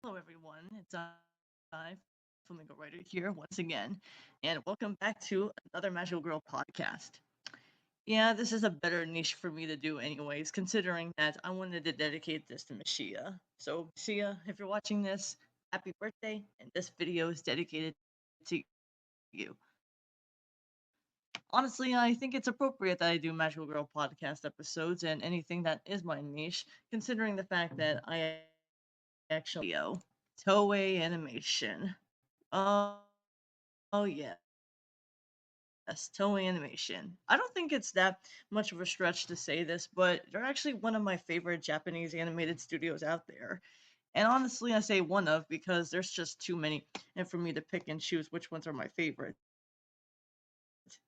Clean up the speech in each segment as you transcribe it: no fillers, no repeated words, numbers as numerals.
Hello, everyone. It's I, Flamingo Writer, here once again, and welcome back to another Magical Girl podcast. Yeah, this is a better niche for me to do, anyways, considering that I wanted to dedicate this to Michia. So, Michia, if you're watching this, happy birthday, and this video is dedicated to you. Honestly, I think it's appropriate that I do Magical Girl podcast episodes and anything that is my niche, considering the fact that I actually Toei animation. Oh, oh yes, Toei animation. I don't think it's that much of a stretch to say this, but they're actually one of my favorite Japanese animated studios out there. And honestly, I say one of because there's just too many, and for me to pick and choose which ones are my favorites.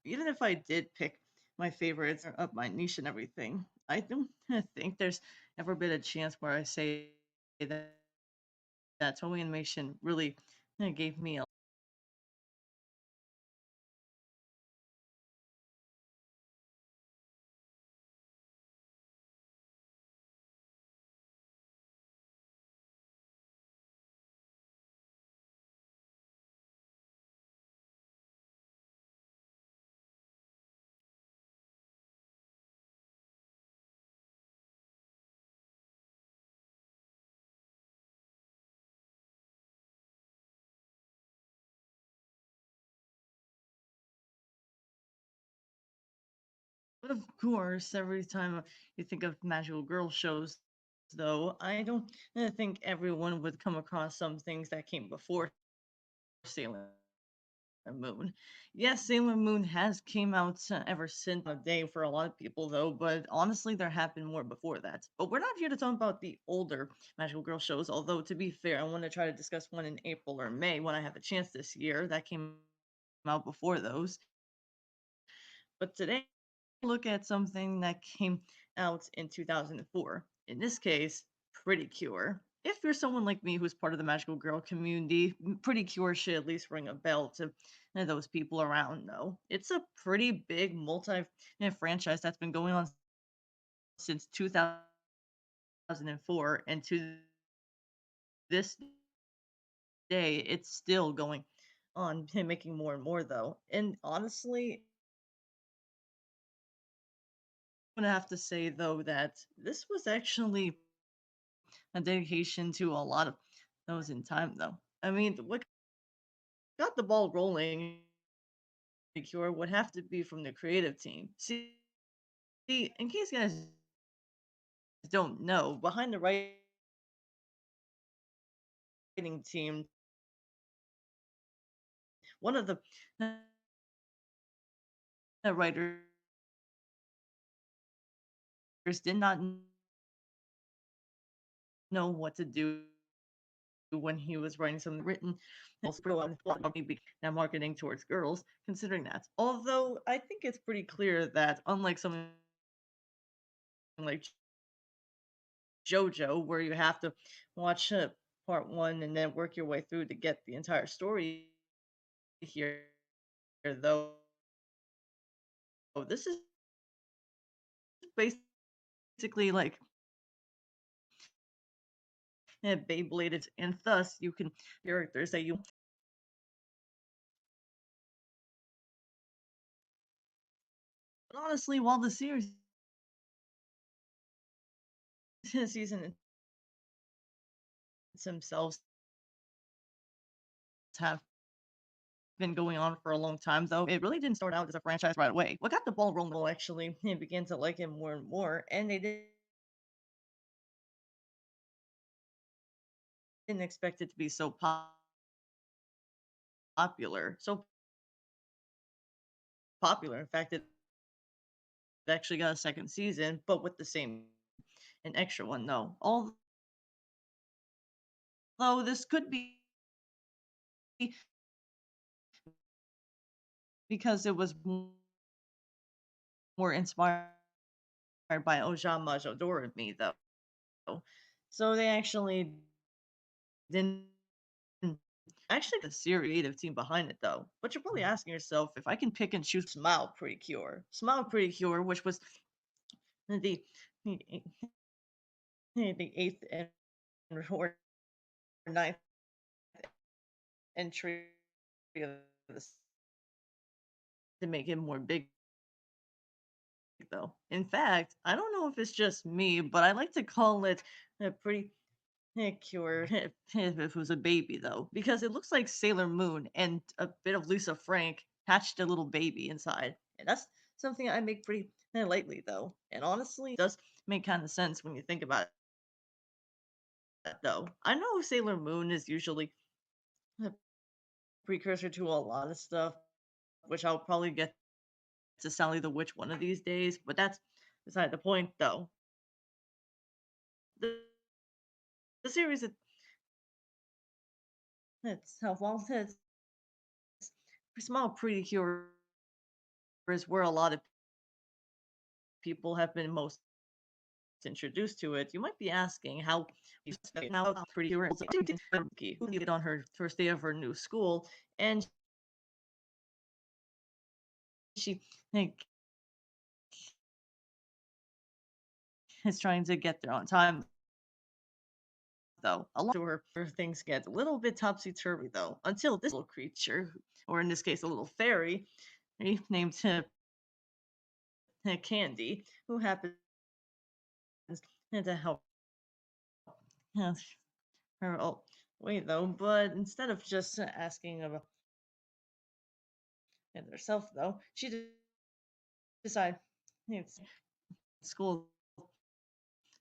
Even if I did pick my favorites of my niche and everything, I don't think there's ever been a chance where I say that Toei animation really gave me a But of course, every time you think of magical girl shows, though, I don't think everyone would come across some things that came before Sailor Moon. Yes, Sailor Moon has came out ever since a day for a lot of people, though. But honestly, there have been more before that. But we're not here to talk about the older magical girl shows. Although to be fair, I want to try to discuss one in April or May when I have a chance this year that came out before those. But today, look at something that came out in 2004. In this case, PreCure. If you're someone like me who's part of the magical girl community, PreCure should at least ring a bell to those people around, though. It's a pretty big multi franchise that's been going on since 2004, and to this day, it's still going on and making more and more, though. And honestly, I'm gonna have to say though that this was actually a dedication to a lot of those in time, though. I mean, what got the ball rolling in Cure would have to be from the creative team. See, in case you guys don't know, behind the writing team, one of the writers did not know what to do when he was writing something written now marketing towards girls, considering that. Although I think it's pretty clear that unlike something like JoJo, where you have to watch part one and then work your way through to get the entire story here, though, this is basically like Beybladed, and thus you can characters that you. But honestly, while the series season themselves have been going on for a long time, though, it really didn't start out as a franchise right away. What got the ball rolling actually began to like it more and more, and they didn't expect it to be so popular. So popular, in fact, it actually got a second season, but with the same an extra one though. Although this could be because it was more inspired by Ojama Jodoremi though. So they actually didn't actually the series creative team behind it though. But you're probably asking yourself if I can pick and choose Smile Pretty Cure. Smile Pretty Cure, which was the the eighth and ninth entry of this to make it more big though. In fact, I don't know if it's just me, but I like to call it a pretty cure if it was a baby though, because it looks like Sailor Moon and a bit of Lisa Frank hatched a little baby inside. And that's something I make pretty lightly though. And honestly, it does make kind of sense when you think about it though. I know Sailor Moon is usually a precursor to a lot of stuff, which I'll probably get to Sally the Witch one of these days, but that's beside the point though. The series itself, while it's small PreCure is where a lot of people have been most introduced to it, you might be asking how you now PreCure who needed on her first day of her new school, and she like, is trying to get there on time. Though a lot of her things get a little bit topsy turvy though, until this little creature, or in this case, a little fairy, named Candy, who happens to help uh, her. Oh, wait though, but instead of just asking about herself though, she decide it's school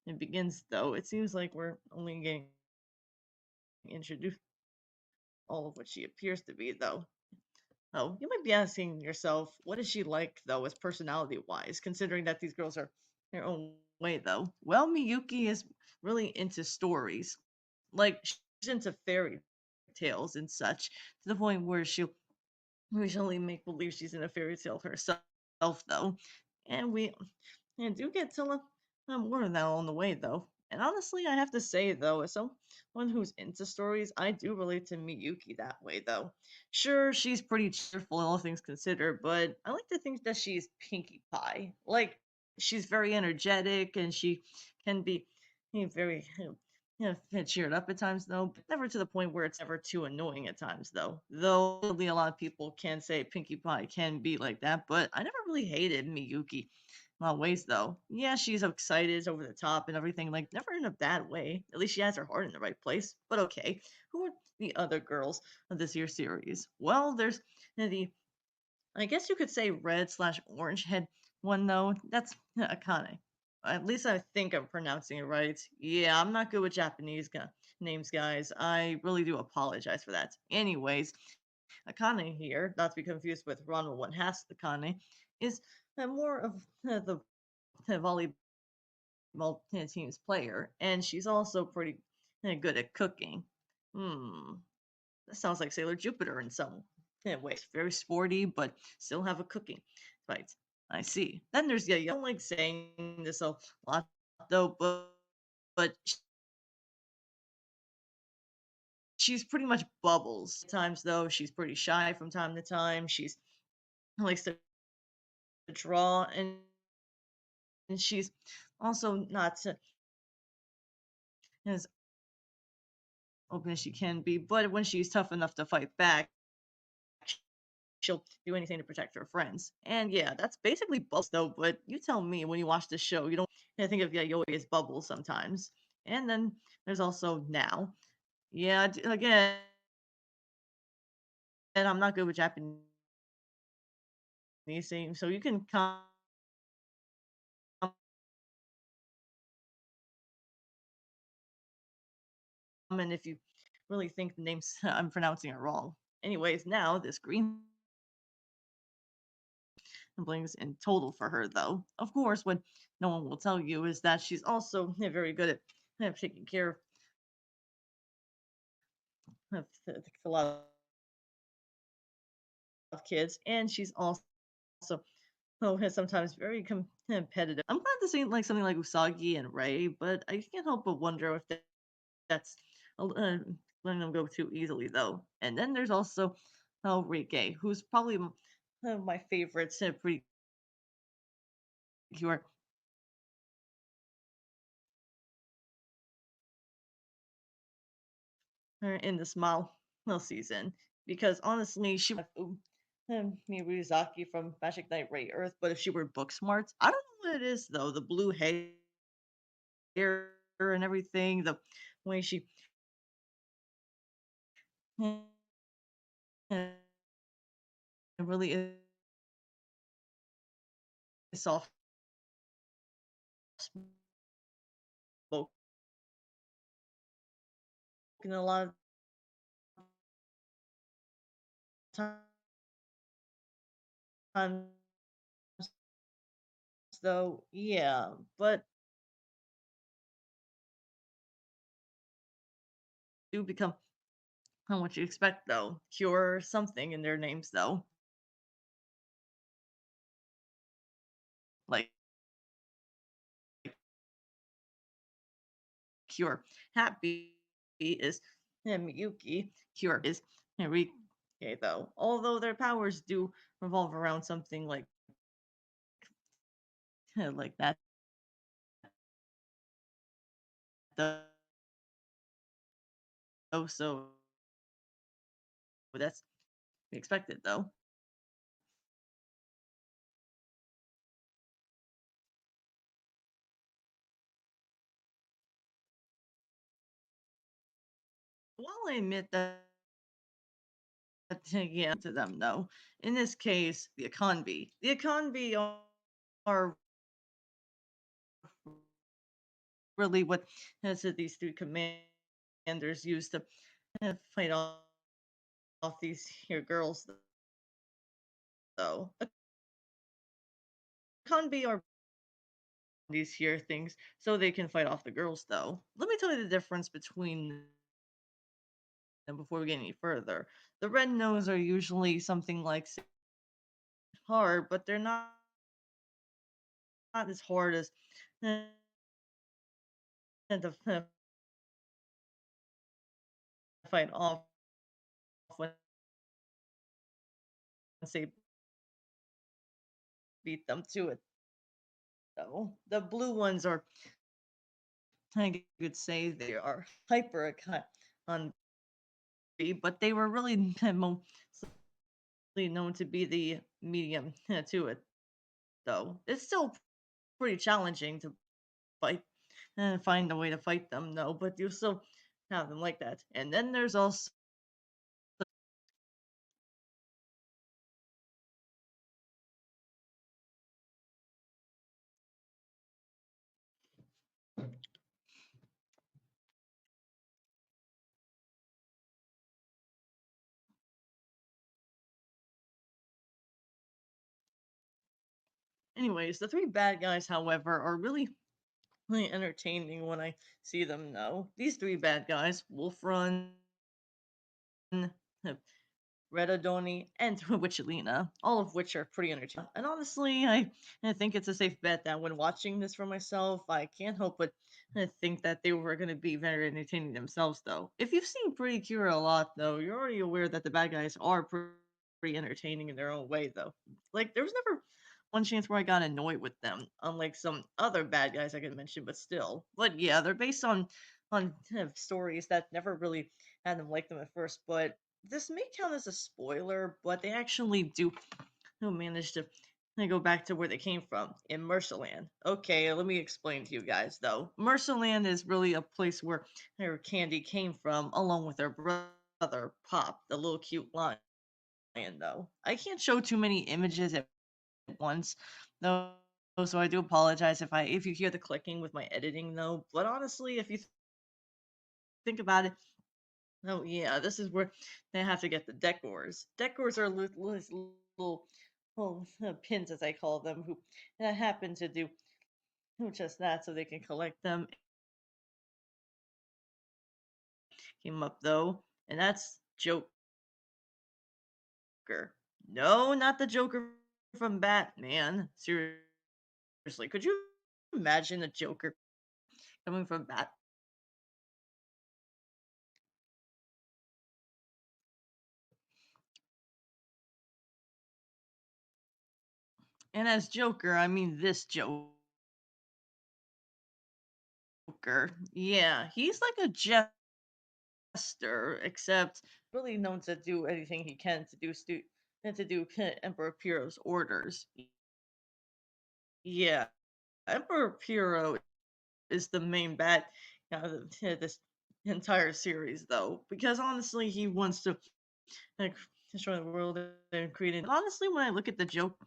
it begins though. It seems like we're only getting introduced all of what she appears to be though. Oh, you might be asking yourself, what is she like though, as personality wise, considering that these girls are their own way though? Well, Miyuki is really into stories. Like she's into fairy tales and such, to the point where she'll usually make believe she's in a fairy tale herself though. And we do get to more of that on the way though. And honestly, I have to say though, as someone who's into stories, I do relate to Miyuki that way though. Sure, she's pretty cheerful, all things considered, but I like to think that she's Pinkie Pie. Like she's very energetic and she can be very cheered up at times though, but never to the point where it's ever too annoying at times though. Though really a lot of people can say Pinkie Pie can be like that, but I never really hated Miyuki. Lot of ways though. Yeah, she's excited, over the top, and everything. Like never in a bad way. At least she has her heart in the right place. But okay, who are the other girls of this year's series? Well, there's the I guess you could say red slash orange head one though. That's Akane. At least I think I'm pronouncing it right. Yeah, I'm not good with Japanese names, guys. I really do apologize for that. Anyways, Akane here, not to be confused with Ronald One Has Akane, is more of the volleyball team's player, and she's also pretty good at cooking. Hmm, that sounds like Sailor Jupiter in some ways. Very sporty, but still have a cooking right. I see. Then there's I don't like saying this a lot though, but she's pretty much bubbles. At times though, she's pretty shy from time to time. She's likes to draw, and she's also not as open as she can be. But when she's tough enough to fight back, she'll do anything to protect her friends. And yeah, that's basically Bubbles though. But you tell me when you watch the show, you don't think of Yayoi as Bubbles sometimes. And then there's also Now. Yeah, again, and I'm not good with Japanese names, so you can comment if you really think the names I'm pronouncing are wrong. Anyways, now this green blings in total for her, though. Of course, what no one will tell you is that she's also very good at taking care of a lot of kids, and she's also has sometimes very competitive. I'm glad this ain't like something like Usagi and Ray, but I can't help but wonder if that's letting them go too easily, though. And then there's also Rike, who's probably my favorite pretty pure in the small season because honestly, she would Miyazaki from Magic Knight Ray Earth, but if she were book smart, I don't know what it is though. The blue hair and everything, the way she really is soft spoken a lot of times, though. Yeah, but do become what you expect though. Cure something in their names though, like Cure. Happy is Miyuki. Cure is Enrique though. Although their powers do revolve around something like like that though. So that's expected though. While I admit that yeah to them though, in this case the economy are really what these three commanders use to fight off these here girls though. Economy are these here things so they can fight off the girls though. Let me tell you the difference between them before we get any further. The red nose are usually something like hard, but they're not as hard as the fight off when they beat them to it though. The blue ones are, I could say, they are hyper on B, but they were really mostly known to be the medium to it though. It's still pretty challenging to fight and find a way to fight them though, but you still have them like that. And then there's also anyways, the three bad guys, however, are really entertaining when I see them now. These three bad guys, Wolf Run, Redodoni, and Witchelina, all of which are pretty entertaining. And honestly, I think it's a safe bet that when watching this for myself, I can't help but think that they were going to be very entertaining themselves, though. If you've seen Pretty Cure a lot, though, you're already aware that the bad guys are pretty entertaining in their own way, though. Like, there was never one chance where I got annoyed with them, unlike some other bad guys I could mention, but still. But yeah, they're based on stories that never really had them like them at first, but this may count as a spoiler, but they actually do manage to go back to where they came from in Mercerland. Okay, let me explain to you guys though. Mercerland is really a place where her Candy came from, along with her brother Pop, the little cute lion. Though I can't show too many images at once, though. So I do apologize if you hear the clicking with my editing though. But honestly, if you think about it, oh yeah, this is where they have to get the decors. Decors are little pins, as I call them, who happen to do just that, so they can collect them. Came up though, and that's Joker. No, not the Joker from Batman. Seriously, could you imagine a Joker coming from Bat? And as Joker, I mean this Joker. Yeah, he's like a jester, except really known to do anything he can to do and to do Emperor Piro's orders. Yeah, Emperor Piro is the main bad this entire series, though, because honestly, he wants to like destroy the world and create it. Honestly, when I look at the joke,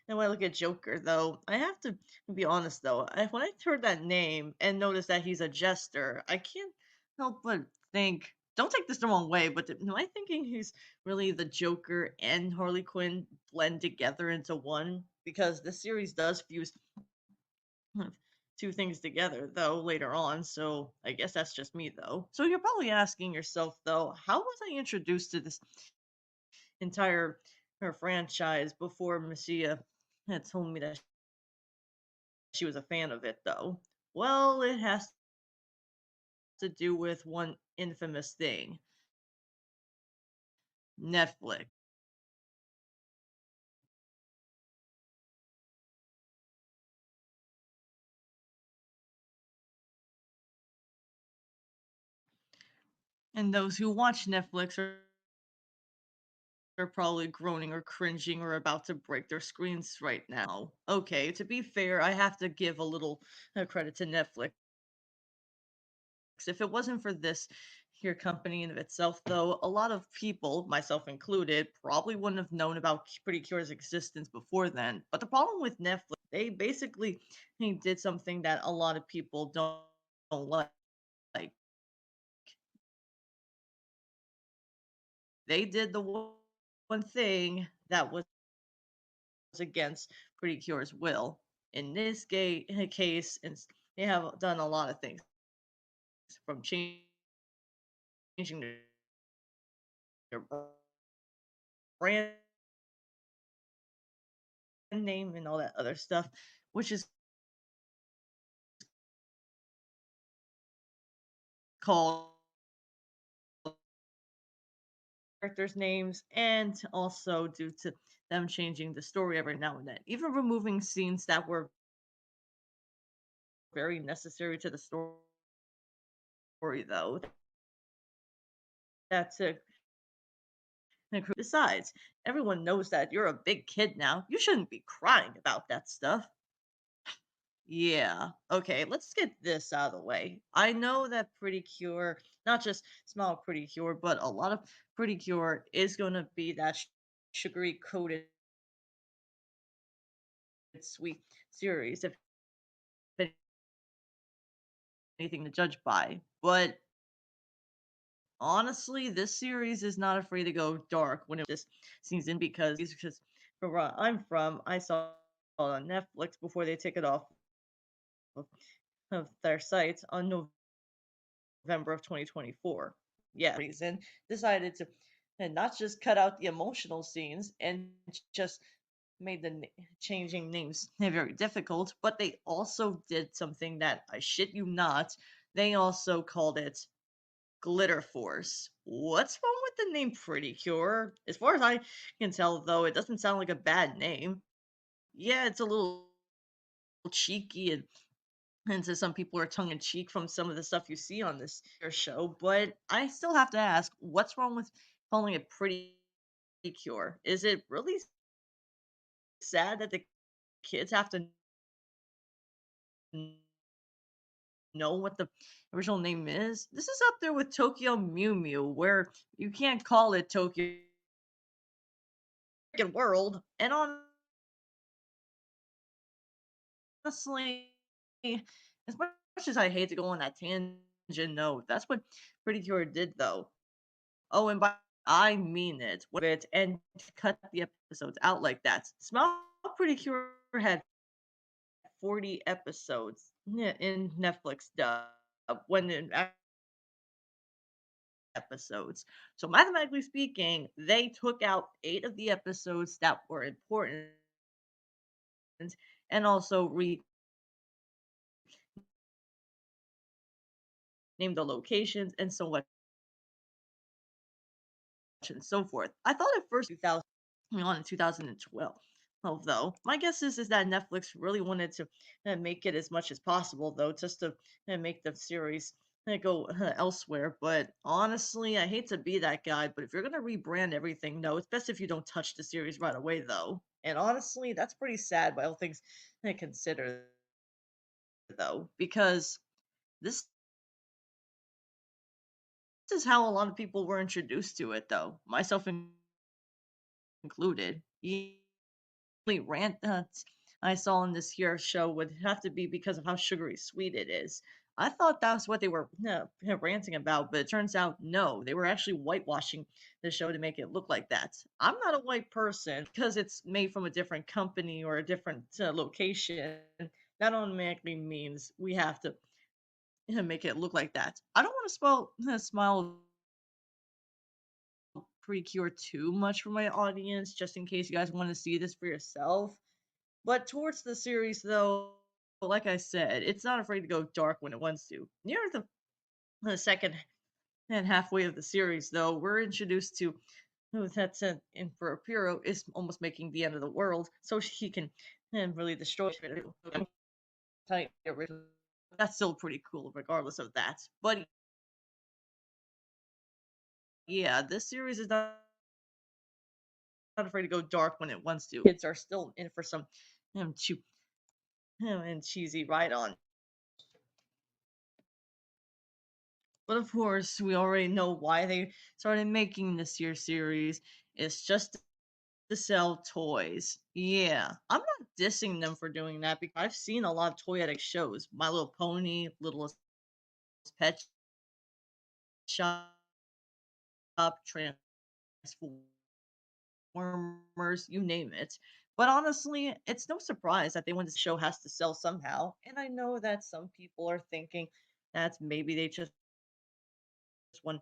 and when I look at Joker, though, I have to be honest, though. When I heard that name and noticed that he's a jester, I can't help but think. Don't take this the wrong way, but am I thinking he's really the Joker and Harley Quinn blend together into one? Because the series does fuse two things together, though, later on. So I guess that's just me, though. So you're probably asking yourself, though, how was I introduced to this entire her franchise before Michia had told me that she was a fan of it, though? Well, it has to do with one infamous thing: Netflix. And those who watch Netflix are probably groaning or cringing or about to break their screens right now. Okay, to be fair, I have to give a little credit to Netflix. If it wasn't for this here company in of itself, though, a lot of people, myself included, probably wouldn't have known about Pretty Cure's existence before then. But the problem with Netflix, they basically did something that a lot of people don't like. They did the one thing that was against Pretty Cure's will. In this case, they have done a lot of things from changing their brand name and all that other stuff, which is called characters' names, and also due to them changing the story every now and then, even removing scenes that were very necessary to the story, though. That's a besides, everyone knows that you're a big kid now. You shouldn't be crying about that stuff. Yeah. Okay, let's get this out of the way. I know that Pretty Cure, not just Small Pretty Cure, but a lot of Pretty Cure is going to be that sugary coated sweet series, if anything to judge by. But honestly, this series is not afraid to go dark when it this season because from where I'm from, I saw it on Netflix before they took it off of, of their sites on November of 2024. Yeah, reason decided to and not just cut out the emotional scenes and just made the changing names very difficult, but they also did something that I shit you not. They also called it Glitter Force. What's wrong with the name Pretty Cure? As far as I can tell, though, it doesn't sound like a bad name. Yeah, it's a little cheeky and to some people are tongue in cheek from some of the stuff you see on this here show, but I still have to ask, what's wrong with calling it Pretty Cure? Is it really sad that the kids have to know what the original name is? This is up there with Tokyo Mew Mew, where you can't call it Tokyo World. And honestly, as much as I hate to go on that tangent note, that's what Pretty Cure did, though. Oh, and by I mean it, with it, and cut the episodes out like that. Smell Pretty Cure had 40 episodes in Netflix dub when in episodes. So mathematically speaking, they took out 8 of the episodes that were important and also renamed the locations and so much and so forth. I thought at first 2000 on in 2012. Although my guess is that Netflix really wanted to make it as much as possible, though, just to make the series go elsewhere. But honestly, I hate to be that guy, but if you're gonna rebrand everything, no, it's best if you don't touch the series right away, though. And honestly, that's pretty sad by all things I consider, though, because this is how a lot of people were introduced to it, though, myself included. Only rant I saw in this here show would have to be because of how sugary sweet it is. I thought that's what they were ranting about, but it turns out no, they were actually whitewashing the show to make it look like that. I'm not a white person because it's made from a different company or a different location. That automatically means we have to make it look like that. I don't want to smile PreCure too much for my audience, just in case you guys want to see this for yourself. But towards the series, though, like I said, it's not afraid to go dark when it wants to. Near the second and halfway of the series, though, we're introduced to who that's in for a hero is almost making the end of the world, so he can really destroy it. I'm telling you, that's still pretty cool, regardless of that. But yeah, this series is not afraid to go dark when it wants to. Kids are still in for some cheap and cheesy ride on. But of course, we already know why they started making this year's series. It's just to sell toys. Yeah, I'm not dissing them for doing that because I've seen a lot of toyetic shows. My Little Pony, Littlest Pet Shop, Transformers, you name it. But honestly, it's no surprise that they want this show has to sell somehow. And I know that some people are thinking that maybe they just want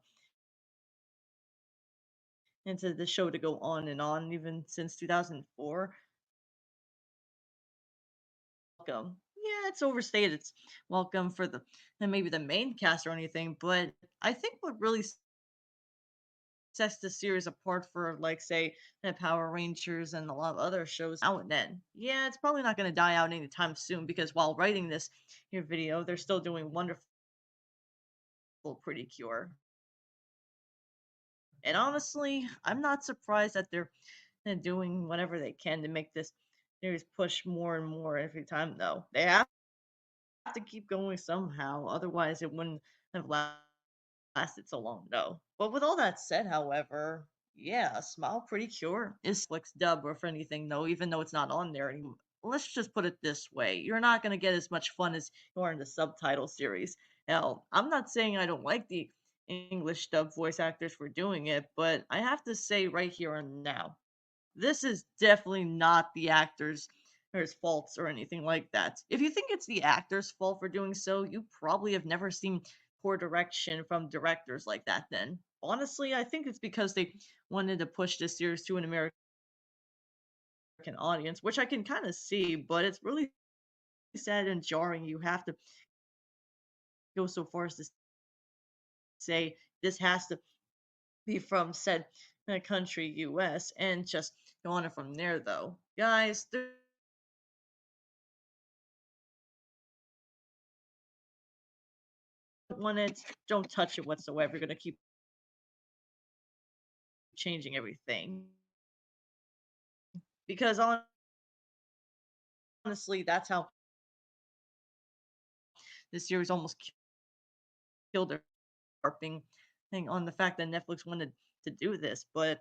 into the show to go on and on, even since 2004. Welcome. Yeah, it's overstated. It's welcome for the and maybe the main cast or anything, but I think what really sets the series apart for, like, say, the Power Rangers and a lot of other shows now and then. Yeah, it's probably not going to die out anytime soon because while writing this here video, they're still doing wonderful Pretty Cure. And honestly, I'm not surprised that they're doing whatever they can to make this series push more and more every time, though. They have to keep going somehow, otherwise, it wouldn't have lasted so long, no. But with all that said, however, yeah, Smile Pretty Cure is Flick's dub, or for anything, though, even though it's not on there anymore. Let's just put it this way, you're not going to get as much fun as you are in the subtitle series. Hell, I'm not saying I don't like the English dub voice actors for doing it, but I have to say right here and now, this is definitely not the actors' faults or anything like that. If you think it's the actor's fault for doing so, you probably have never seen poor direction from directors like that then. Honestly, I think it's because they wanted to push this series to an American audience, which I can kind of see, but it's really sad and jarring. You have to go so far as to say this has to be from said country, US, and just go on it from there, though. Guys, want it, don't touch it whatsoever. You're gonna keep changing everything because honestly, that's how this series almost killed their harping thing on the fact that Netflix wanted to do this. But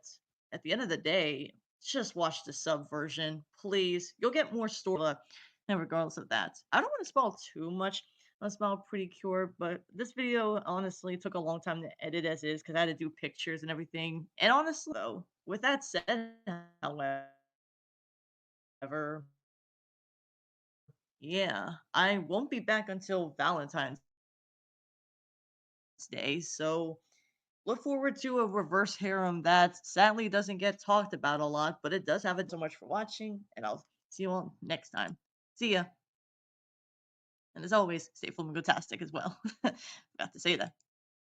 at the end of the day, just watch the sub version, please. You'll get more story. And regardless of that, I don't want to spoil too much on Smile Pretty Cure, but this video honestly took a long time to edit as is because I had to do pictures and everything. And honestly, though, with that said, however, yeah, I won't be back until Valentine's Day, so look forward to a reverse harem that sadly doesn't get talked about a lot, but it does have it. So much for watching, and I'll see you all next time. See ya. And as always, stay flamingo-tastic as well. Forgot to say that.